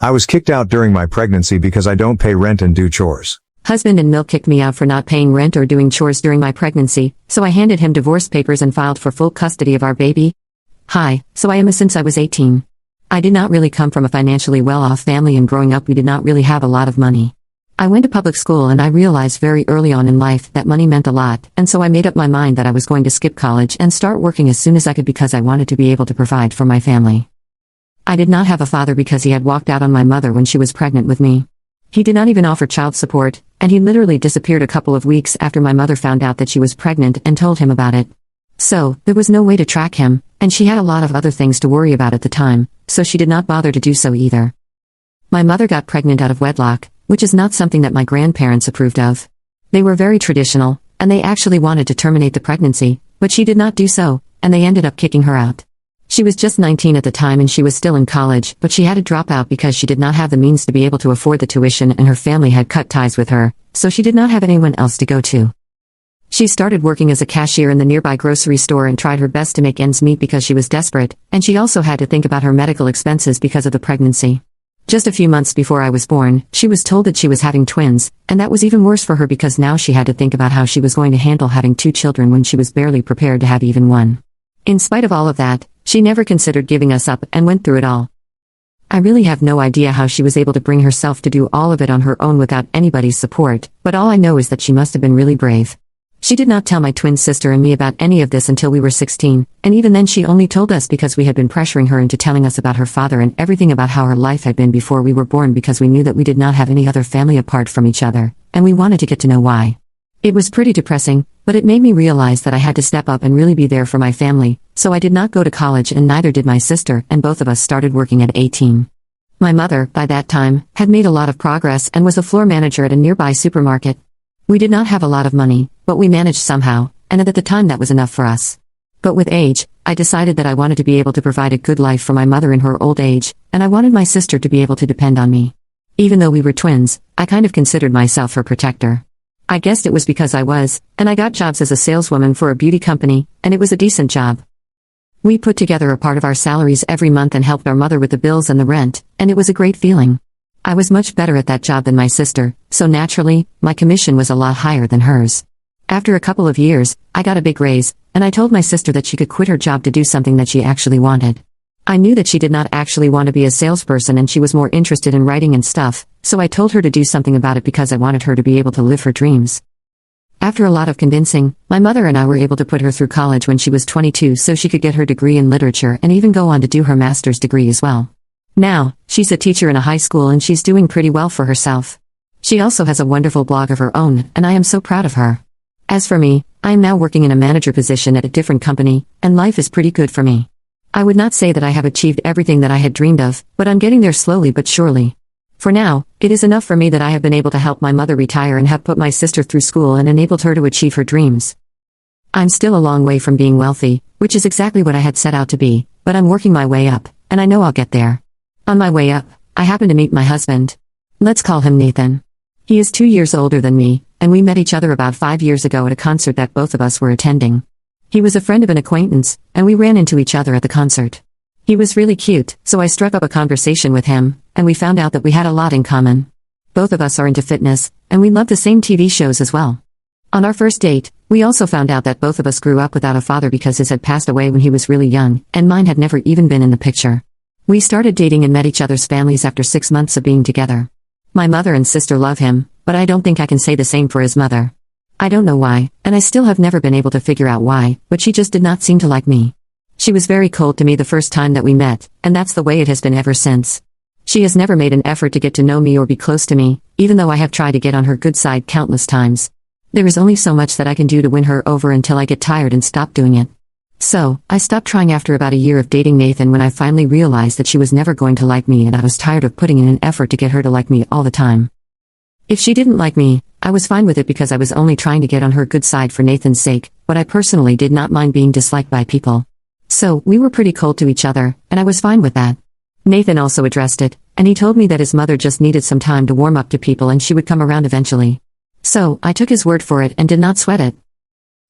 I was kicked out during my pregnancy because I don't pay rent and do chores. Husband in Milk kicked me out for not paying rent or doing chores during my pregnancy, so I handed him divorce papers and filed for full custody of our baby. Hi, so I am since I was 18. I did not really come from a financially well-off family, and growing up we did not really have a lot of money. I went to public school and I realized very early on in life that money meant a lot, and so I made up my mind that I was going to skip college and start working as soon as I could because I wanted to be able to provide for my family. I did not have a father because he had walked out on my mother when she was pregnant with me. He did not even offer child support, and he literally disappeared a couple of weeks after my mother found out that she was pregnant and told him about it. So, there was no way to track him, and she had a lot of other things to worry about at the time, so she did not bother to do so either. My mother got pregnant out of wedlock, which is not something that my grandparents approved of. They were very traditional, and they actually wanted to terminate the pregnancy, but she did not do so, and they ended up kicking her out. She was just 19 at the time and she was still in college, but she had to drop out because she did not have the means to be able to afford the tuition and her family had cut ties with her, so she did not have anyone else to go to. She started working as a cashier in the nearby grocery store and tried her best to make ends meet because she was desperate, and she also had to think about her medical expenses because of the pregnancy. Just a few months before I was born, she was told that she was having twins, and that was even worse for her because now she had to think about how she was going to handle having 2 children when she was barely prepared to have even one. In spite of all of that, she never considered giving us up and went through it all. I really have no idea how she was able to bring herself to do all of it on her own without anybody's support, but all I know is that she must have been really brave. She did not tell my twin sister and me about any of this until we were 16, and even then she only told us because we had been pressuring her into telling us about her father and everything about how her life had been before we were born because we knew that we did not have any other family apart from each other, and we wanted to get to know why. It was pretty depressing, but it made me realize that I had to step up and really be there for my family, so I did not go to college and neither did my sister, and both of us started working at 18. My mother, by that time, had made a lot of progress and was a floor manager at a nearby supermarket. We did not have a lot of money, but we managed somehow, and at the time that was enough for us. But with age, I decided that I wanted to be able to provide a good life for my mother in her old age, and I wanted my sister to be able to depend on me. Even though we were twins, I kind of considered myself her protector. I guessed it was because I was, and I got jobs as a saleswoman for a beauty company, and it was a decent job. We put together a part of our salaries every month and helped our mother with the bills and the rent, and it was a great feeling. I was much better at that job than my sister, so naturally, my commission was a lot higher than hers. After a couple of years, I got a big raise, and I told my sister that she could quit her job to do something that she actually wanted. I knew that she did not actually want to be a salesperson and she was more interested in writing and stuff, so I told her to do something about it because I wanted her to be able to live her dreams. After a lot of convincing, my mother and I were able to put her through college when she was 22 so she could get her degree in literature and even go on to do her master's degree as well. Now, she's a teacher in a high school and she's doing pretty well for herself. She also has a wonderful blog of her own, and I am so proud of her. As for me, I am now working in a manager position at a different company, and life is pretty good for me. I would not say that I have achieved everything that I had dreamed of, but I'm getting there slowly but surely. For now, it is enough for me that I have been able to help my mother retire and have put my sister through school and enabled her to achieve her dreams. I'm still a long way from being wealthy, which is exactly what I had set out to be, but I'm working my way up, and I know I'll get there. On my way up, I happened to meet my husband. Let's call him Nathan. He is 2 years older than me, and we met each other about 5 years ago at a concert that both of us were attending. He was a friend of an acquaintance, and we ran into each other at the concert. He was really cute, so I struck up a conversation with him, and we found out that we had a lot in common. Both of us are into fitness, and we love the same TV shows as well. On our first date, we also found out that both of us grew up without a father because his had passed away when he was really young, and mine had never even been in the picture. We started dating and met each other's families after 6 months of being together. My mother and sister love him, but I don't think I can say the same for his mother. I don't know why, and I still have never been able to figure out why, but she just did not seem to like me. She was very cold to me the first time that we met, and that's the way it has been ever since. She has never made an effort to get to know me or be close to me, even though I have tried to get on her good side countless times. There is only so much that I can do to win her over until I get tired and stop doing it. So, I stopped trying after about a year of dating Nathan when I finally realized that she was never going to like me and I was tired of putting in an effort to get her to like me all the time. If she didn't like me, I was fine with it because I was only trying to get on her good side for Nathan's sake, but I personally did not mind being disliked by people. So, we were pretty cold to each other, and I was fine with that. Nathan also addressed it, and he told me that his mother just needed some time to warm up to people and she would come around eventually. So, I took his word for it and did not sweat it.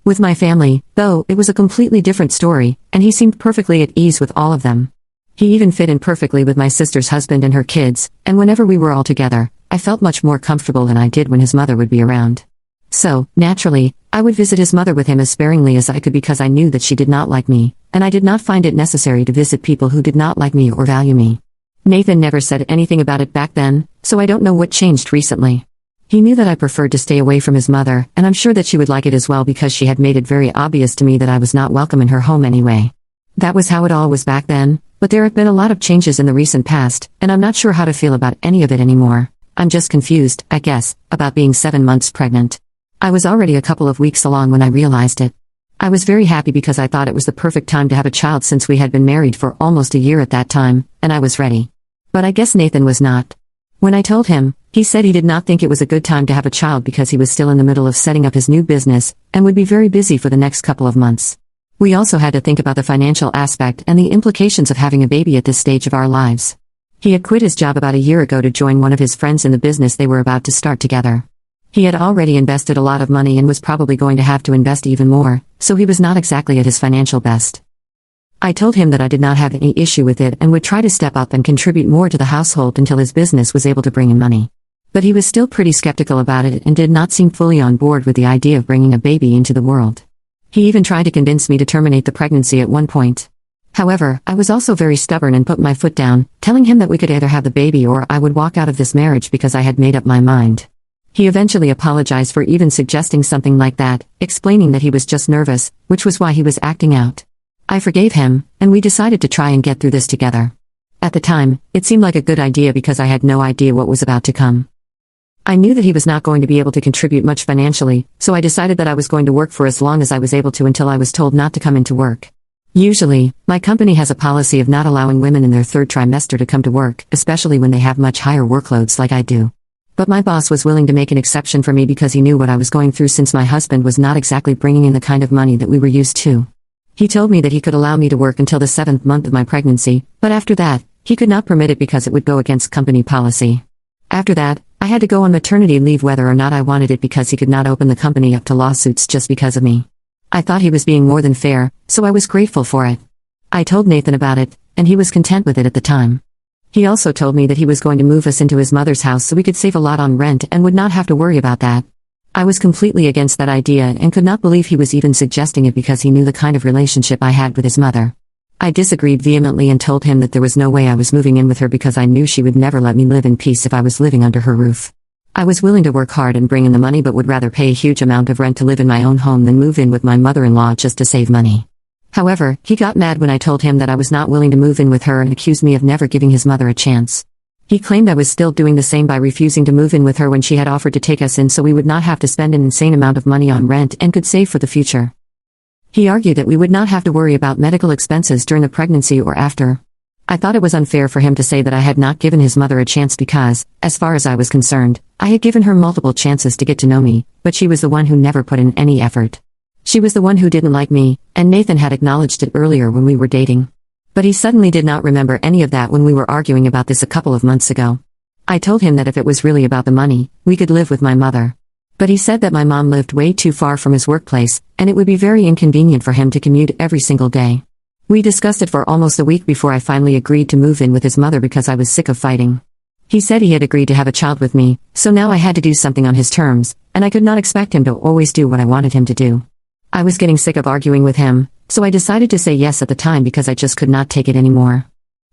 With my family, though, it was a completely different story, and he seemed perfectly at ease with all of them. He even fit in perfectly with my sister's husband and her kids, and whenever we were all together, I felt much more comfortable than I did when his mother would be around. So, naturally, I would visit his mother with him as sparingly as I could because I knew that she did not like me, and I did not find it necessary to visit people who did not like me or value me. Nathan never said anything about it back then, so I don't know what changed recently. He knew that I preferred to stay away from his mother, and I'm sure that she would like it as well because she had made it very obvious to me that I was not welcome in her home anyway. That was how it all was back then, but there have been a lot of changes in the recent past, and I'm not sure how to feel about any of it anymore. I'm just confused, I guess, about being 7 months pregnant. I was already a couple of weeks along when I realized it. I was very happy because I thought it was the perfect time to have a child since we had been married for almost a year at that time, and I was ready. But I guess Nathan was not. When I told him, he said he did not think it was a good time to have a child because he was still in the middle of setting up his new business, and would be very busy for the next couple of months. We also had to think about the financial aspect and the implications of having a baby at this stage of our lives. He had quit his job about a year ago to join one of his friends in the business they were about to start together. He had already invested a lot of money and was probably going to have to invest even more, so he was not exactly at his financial best. I told him that I did not have any issue with it and would try to step up and contribute more to the household until his business was able to bring in money. But he was still pretty skeptical about it and did not seem fully on board with the idea of bringing a baby into the world. He even tried to convince me to terminate the pregnancy at one point. However, I was also very stubborn and put my foot down, telling him that we could either have the baby or I would walk out of this marriage because I had made up my mind. He eventually apologized for even suggesting something like that, explaining that he was just nervous, which was why he was acting out. I forgave him, and we decided to try and get through this together. At the time, it seemed like a good idea because I had no idea what was about to come. I knew that he was not going to be able to contribute much financially, so I decided that I was going to work for as long as I was able to until I was told not to come into work. Usually, my company has a policy of not allowing women in their third trimester to come to work, especially when they have much higher workloads like I do. But my boss was willing to make an exception for me because he knew what I was going through since my husband was not exactly bringing in the kind of money that we were used to. He told me that he could allow me to work until the 7th month of my pregnancy, but after that, he could not permit it because it would go against company policy. After that, I had to go on maternity leave whether or not I wanted it because he could not open the company up to lawsuits just because of me. I thought he was being more than fair, so I was grateful for it. I told Nathan about it, and he was content with it at the time. He also told me that he was going to move us into his mother's house so we could save a lot on rent and would not have to worry about that. I was completely against that idea and could not believe he was even suggesting it because he knew the kind of relationship I had with his mother. I disagreed vehemently and told him that there was no way I was moving in with her because I knew she would never let me live in peace if I was living under her roof. I was willing to work hard and bring in the money but would rather pay a huge amount of rent to live in my own home than move in with my mother-in-law just to save money. However, he got mad when I told him that I was not willing to move in with her and accused me of never giving his mother a chance. He claimed I was still doing the same by refusing to move in with her when she had offered to take us in so we would not have to spend an insane amount of money on rent and could save for the future. He argued that we would not have to worry about medical expenses during the pregnancy or after. I thought it was unfair for him to say that I had not given his mother a chance because, as far as I was concerned, I had given her multiple chances to get to know me, but she was the one who never put in any effort. She was the one who didn't like me, and Nathan had acknowledged it earlier when we were dating. But he suddenly did not remember any of that when we were arguing about this a couple of months ago. I told him that if it was really about the money, we could live with my mother. But he said that my mom lived way too far from his workplace, and it would be very inconvenient for him to commute every single day. We discussed it for almost a week before I finally agreed to move in with his mother because I was sick of fighting. He said he had agreed to have a child with me, so now I had to do something on his terms, and I could not expect him to always do what I wanted him to do. I was getting sick of arguing with him, so I decided to say yes at the time because I just could not take it anymore.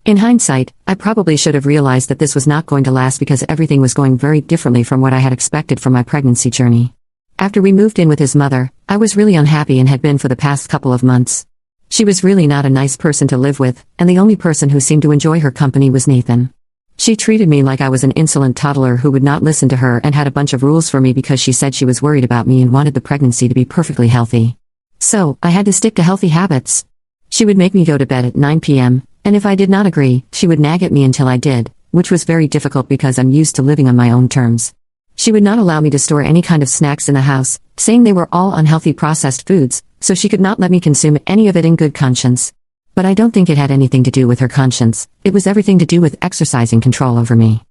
In hindsight, I probably should have realized that this was not going to last because everything was going very differently from what I had expected from my pregnancy journey. After we moved in with his mother, I was really unhappy and had been for the past couple of months. She was really not a nice person to live with, and the only person who seemed to enjoy her company was Nathan. She treated me like I was an insolent toddler who would not listen to her and had a bunch of rules for me because she said she was worried about me and wanted the pregnancy to be perfectly healthy. So, I had to stick to healthy habits. She would make me go to bed at 9 p.m., and if I did not agree, she would nag at me until I did, which was very difficult because I'm used to living on my own terms. She would not allow me to store any kind of snacks in the house, saying they were all unhealthy processed foods, so she could not let me consume any of it in good conscience. But I don't think it had anything to do with her conscience, it was everything to do with exercising control over me.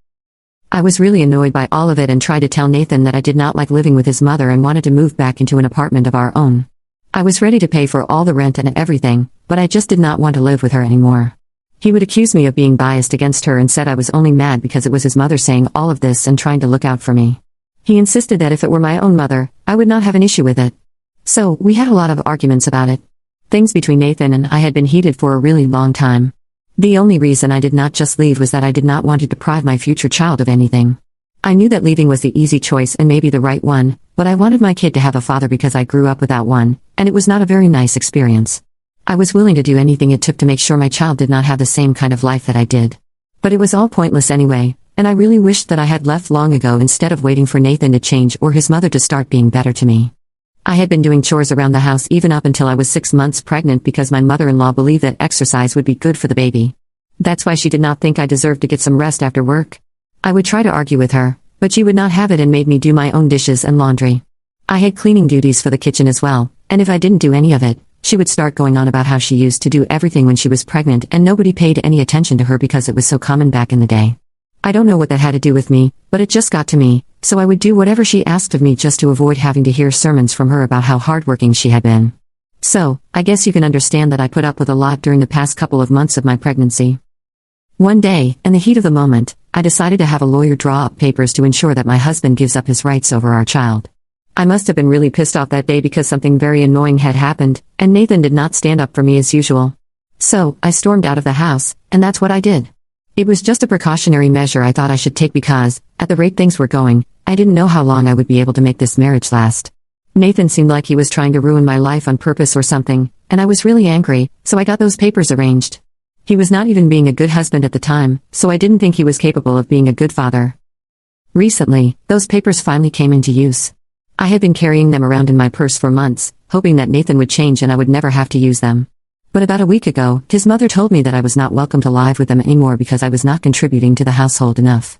I was really annoyed by all of it and tried to tell Nathan that I did not like living with his mother and wanted to move back into an apartment of our own. I was ready to pay for all the rent and everything, but I just did not want to live with her anymore. He would accuse me of being biased against her and said I was only mad because it was his mother saying all of this and trying to look out for me. He insisted that if it were my own mother, I would not have an issue with it. So, we had a lot of arguments about it. Things between Nathan and I had been heated for a really long time. The only reason I did not just leave was that I did not want to deprive my future child of anything. I knew that leaving was the easy choice and maybe the right one, but I wanted my kid to have a father because I grew up without one, and it was not a very nice experience. I was willing to do anything it took to make sure my child did not have the same kind of life that I did. But it was all pointless anyway, and I really wished that I had left long ago instead of waiting for Nathan to change or his mother to start being better to me. I had been doing chores around the house even up until I was 6 months pregnant because my mother-in-law believed that exercise would be good for the baby. That's why she did not think I deserved to get some rest after work. I would try to argue with her, but she would not have it and made me do my own dishes and laundry. I had cleaning duties for the kitchen as well, and if I didn't do any of it, she would start going on about how she used to do everything when she was pregnant and nobody paid any attention to her because it was so common back in the day. I don't know what that had to do with me, but it just got to me, so I would do whatever she asked of me just to avoid having to hear sermons from her about how hardworking she had been. So, I guess you can understand that I put up with a lot during the past couple of months of my pregnancy. One day, in the heat of the moment, I decided to have a lawyer draw up papers to ensure that my husband gives up his rights over our child. I must have been really pissed off that day because something very annoying had happened, and Nathan did not stand up for me as usual. So, I stormed out of the house, and that's what I did. It was just a precautionary measure I thought I should take because, at the rate things were going, I didn't know how long I would be able to make this marriage last. Nathan seemed like he was trying to ruin my life on purpose or something, and I was really angry, so I got those papers arranged. He was not even being a good husband at the time, so I didn't think he was capable of being a good father. Recently, those papers finally came into use. I had been carrying them around in my purse for months, hoping that Nathan would change and I would never have to use them. But about a week ago, his mother told me that I was not welcome to live with them anymore because I was not contributing to the household enough.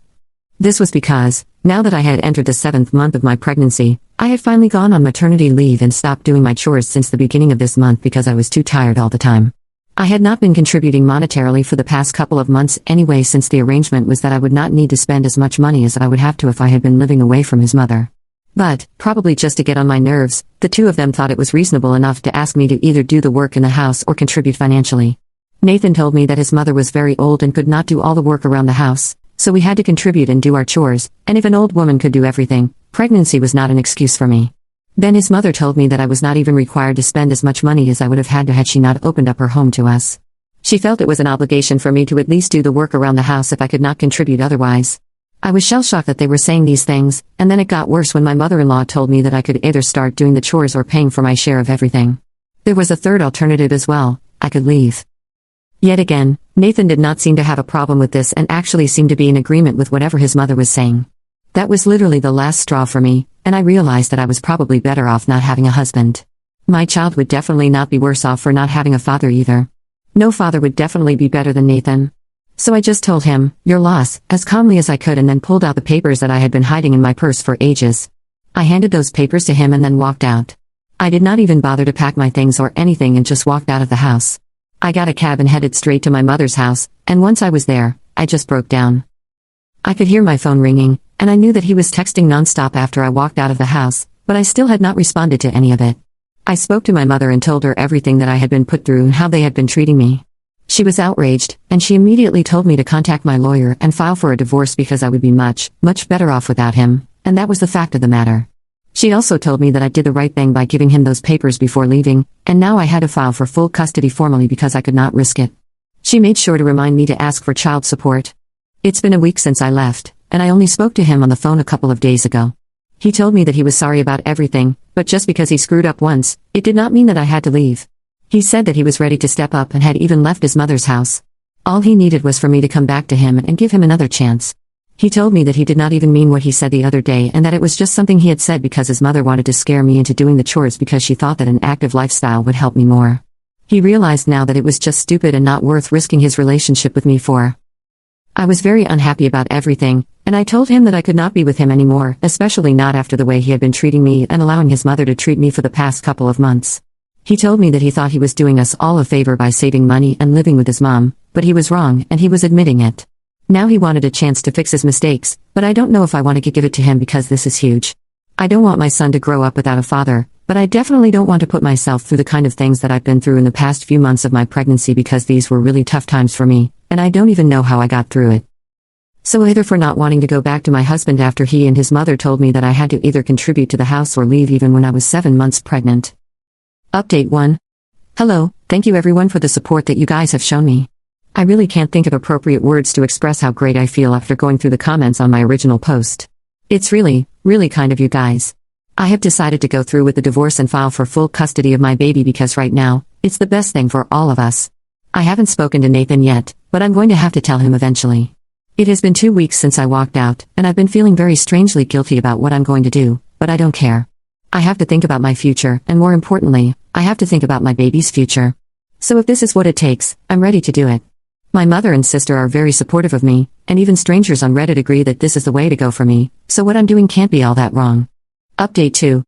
This was because, now that I had entered the 7th month of my pregnancy, I had finally gone on maternity leave and stopped doing my chores since the beginning of this month because I was too tired all the time. I had not been contributing monetarily for the past couple of months anyway since the arrangement was that I would not need to spend as much money as I would have to if I had been living away from his mother. But, probably just to get on my nerves, the two of them thought it was reasonable enough to ask me to either do the work in the house or contribute financially. Nathan told me that his mother was very old and could not do all the work around the house, so we had to contribute and do our chores, and if an old woman could do everything, pregnancy was not an excuse for me. Then his mother told me that I was not even required to spend as much money as I would have had she not opened up her home to us. She felt it was an obligation for me to at least do the work around the house if I could not contribute otherwise. I was shell-shocked that they were saying these things, and then it got worse when my mother-in-law told me that I could either start doing the chores or paying for my share of everything. There was a third alternative as well: I could leave. Yet again, Nathan did not seem to have a problem with this and actually seemed to be in agreement with whatever his mother was saying. That was literally the last straw for me, and I realized that I was probably better off not having a husband. My child would definitely not be worse off for not having a father either. No father would definitely be better than Nathan. So I just told him, "Your loss," as calmly as I could and then pulled out the papers that I had been hiding in my purse for ages. I handed those papers to him and then walked out. I did not even bother to pack my things or anything and just walked out of the house. I got a cab and headed straight to my mother's house, and once I was there, I just broke down. I could hear my phone ringing, and I knew that he was texting nonstop after I walked out of the house, but I still had not responded to any of it. I spoke to my mother and told her everything that I had been put through and how they had been treating me. She was outraged, and she immediately told me to contact my lawyer and file for a divorce because I would be much, much better off without him, and that was the fact of the matter. She also told me that I did the right thing by giving him those papers before leaving, and now I had to file for full custody formally because I could not risk it. She made sure to remind me to ask for child support. It's been a week since I left, and I only spoke to him on the phone a couple of days ago. He told me that he was sorry about everything, but just because he screwed up once, it did not mean that I had to leave. He said that he was ready to step up and had even left his mother's house. All he needed was for me to come back to him and give him another chance. He told me that he did not even mean what he said the other day and that it was just something he had said because his mother wanted to scare me into doing the chores because she thought that an active lifestyle would help me more. He realized now that it was just stupid and not worth risking his relationship with me for. I was very unhappy about everything, and I told him that I could not be with him anymore, especially not after the way he had been treating me and allowing his mother to treat me for the past couple of months. He told me that he thought he was doing us all a favor by saving money and living with his mom, but he was wrong and he was admitting it. Now he wanted a chance to fix his mistakes, but I don't know if I want to give it to him because this is huge. I don't want my son to grow up without a father, but I definitely don't want to put myself through the kind of things that I've been through in the past few months of my pregnancy because these were really tough times for me, and I don't even know how I got through it. So either for not wanting to go back to my husband after he and his mother told me that I had to either contribute to the house or leave even when I was 7 months pregnant. Update 1. Hello, thank you everyone for the support that you guys have shown me. I really can't think of appropriate words to express how great I feel after going through the comments on my original post. It's really, really kind of you guys. I have decided to go through with the divorce and file for full custody of my baby because right now, it's the best thing for all of us. I haven't spoken to Nathan yet, but I'm going to have to tell him eventually. It has been 2 weeks since I walked out, and I've been feeling very strangely guilty about what I'm going to do, but I don't care. I have to think about my future, and more importantly, I have to think about my baby's future. So if this is what it takes, I'm ready to do it. My mother and sister are very supportive of me, and even strangers on Reddit agree that this is the way to go for me, so what I'm doing can't be all that wrong. Update 2.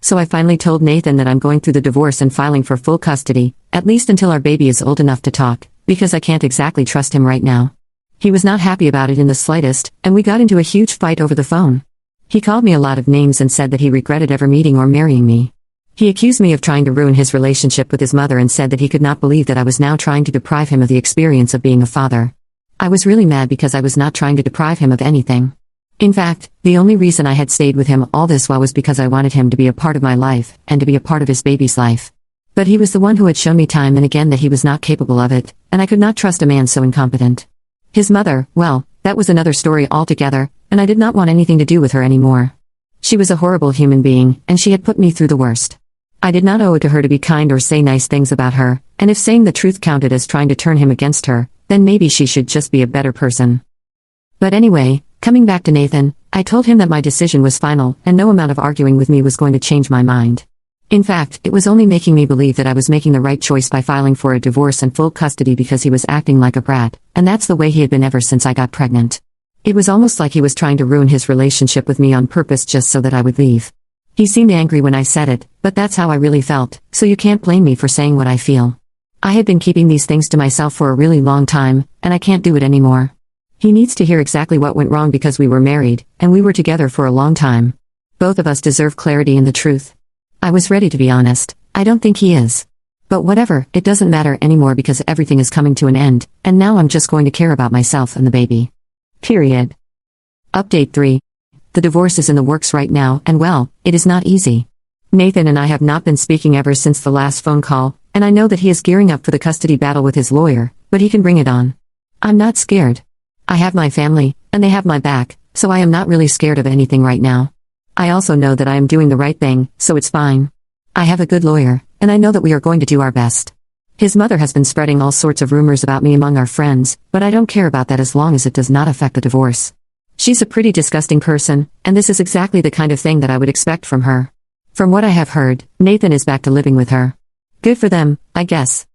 So I finally told Nathan that I'm going through the divorce and filing for full custody, at least until our baby is old enough to talk, because I can't exactly trust him right now. He was not happy about it in the slightest, and we got into a huge fight over the phone. He called me a lot of names and said that he regretted ever meeting or marrying me. He accused me of trying to ruin his relationship with his mother and said that he could not believe that I was now trying to deprive him of the experience of being a father. I was really mad because I was not trying to deprive him of anything. In fact, the only reason I had stayed with him all this while was because I wanted him to be a part of my life, and to be a part of his baby's life. But he was the one who had shown me time and again that he was not capable of it, and I could not trust a man so incompetent. His mother, well, that was another story altogether, and I did not want anything to do with her anymore. She was a horrible human being, and she had put me through the worst. I did not owe it to her to be kind or say nice things about her, and if saying the truth counted as trying to turn him against her, then maybe she should just be a better person. But anyway, coming back to Nathan, I told him that my decision was final, and no amount of arguing with me was going to change my mind. In fact, it was only making me believe that I was making the right choice by filing for a divorce and full custody because he was acting like a brat, and that's the way he had been ever since I got pregnant. It was almost like he was trying to ruin his relationship with me on purpose just so that I would leave. He seemed angry when I said it, but that's how I really felt, so you can't blame me for saying what I feel. I had been keeping these things to myself for a really long time, and I can't do it anymore. He needs to hear exactly what went wrong because we were married, and we were together for a long time. Both of us deserve clarity and the truth. I was ready to be honest. I don't think he is. But whatever, it doesn't matter anymore because everything is coming to an end, and now I'm just going to care about myself and the baby. Period. Update 3. The divorce is in the works right now, and well, it is not easy. Nathan and I have not been speaking ever since the last phone call, and I know that he is gearing up for the custody battle with his lawyer, but he can bring it on. I'm not scared. I have my family, and they have my back, so I am not really scared of anything right now. I also know that I am doing the right thing, so it's fine. I have a good lawyer, and I know that we are going to do our best. His mother has been spreading all sorts of rumors about me among our friends, but I don't care about that as long as it does not affect the divorce. She's a pretty disgusting person, and this is exactly the kind of thing that I would expect from her. From what I have heard, Nathan is back to living with her. Good for them, I guess.